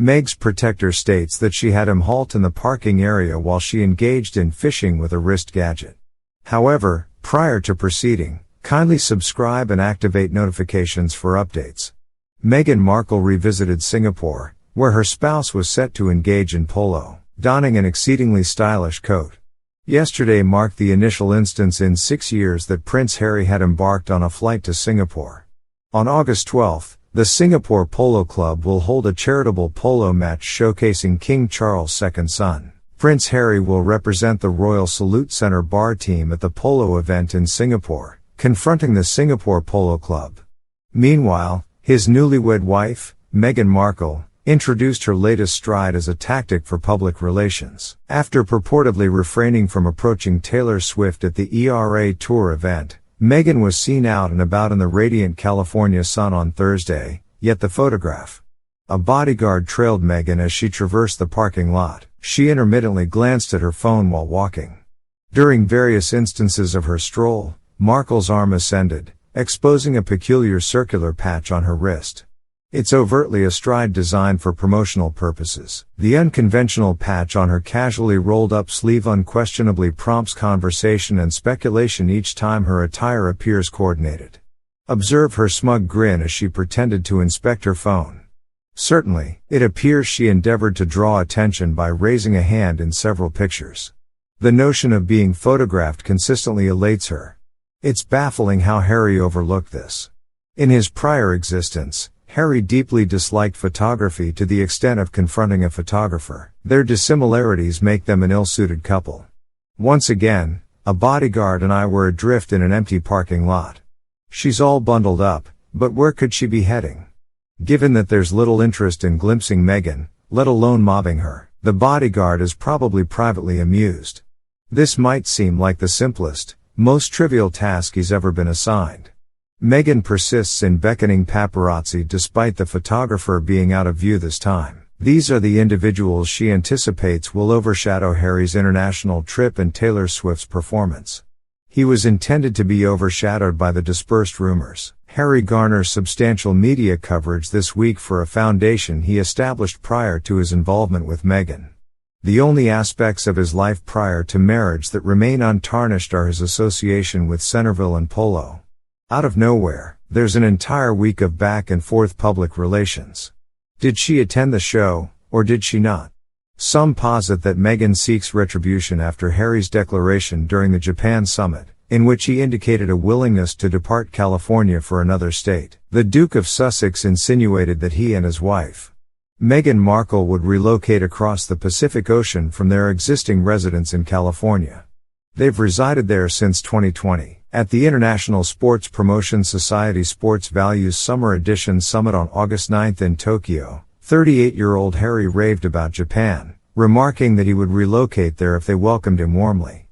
Meg's protector states that she had him halt in the parking area while she engaged in fishing with a wrist gadget. However, prior to proceeding, kindly subscribe and activate notifications for updates. Meghan Markle revisited Singapore, where her spouse was set to engage in polo, donning an exceedingly stylish coat. Yesterday marked the initial instance in 6 years that Prince Harry had embarked on a flight to Singapore. On August 12, the Singapore Polo Club will hold a charitable polo match showcasing King Charles II's son. Prince Harry will represent the Royal Salute Centre bar team at the polo event in Singapore, confronting the Singapore Polo Club. Meanwhile, his newlywed wife, Meghan Markle, introduced her latest stride as a tactic for public relations. After purportedly refraining from approaching Taylor Swift at the ERA Tour event, Meghan was seen out and about in the radiant California sun on Thursday, yet the photograph. A bodyguard trailed Meghan as she traversed the parking lot. She intermittently glanced at her phone while walking. During various instances of her stroll, Markle's arm ascended, exposing a peculiar circular patch on her wrist. It's overtly a stride designed for promotional purposes. The unconventional patch on her casually rolled-up sleeve unquestionably prompts conversation and speculation each time her attire appears coordinated. Observe her smug grin as she pretended to inspect her phone. Certainly, it appears she endeavored to draw attention by raising a hand in several pictures. The notion of being photographed consistently elates her. It's baffling how Harry overlooked this. In his prior existence, Harry deeply disliked photography to the extent of confronting a photographer. Their dissimilarities make them an ill-suited couple. Once again, a bodyguard and I were adrift in an empty parking lot. She's all bundled up, but where could she be heading? Given that there's little interest in glimpsing Meghan, let alone mobbing her, the bodyguard is probably privately amused. This might seem like the simplest, most trivial task he's ever been assigned. Meghan persists in beckoning paparazzi despite the photographer being out of view this time. These are the individuals she anticipates will overshadow Harry's international trip and Taylor Swift's performance. He was intended to be overshadowed by the dispersed rumors. Harry garners substantial media coverage this week for a foundation he established prior to his involvement with Meghan. The only aspects of his life prior to marriage that remain untarnished are his association with Centerville and polo. Out of nowhere, there's an entire week of back and forth public relations. Did she attend the show, or did she not? Some posit that Meghan seeks retribution after Harry's declaration during the Japan summit, in which he indicated a willingness to depart California for another state. The Duke of Sussex insinuated that he and his wife, Meghan Markle, would relocate across the Pacific Ocean from their existing residence in California. They've resided there since 2020. At the International Sports Promotion Society Sports Values Summer Edition Summit on August 9 in Tokyo, 38-year-old Harry raved about Japan, remarking that he would relocate there if they welcomed him warmly.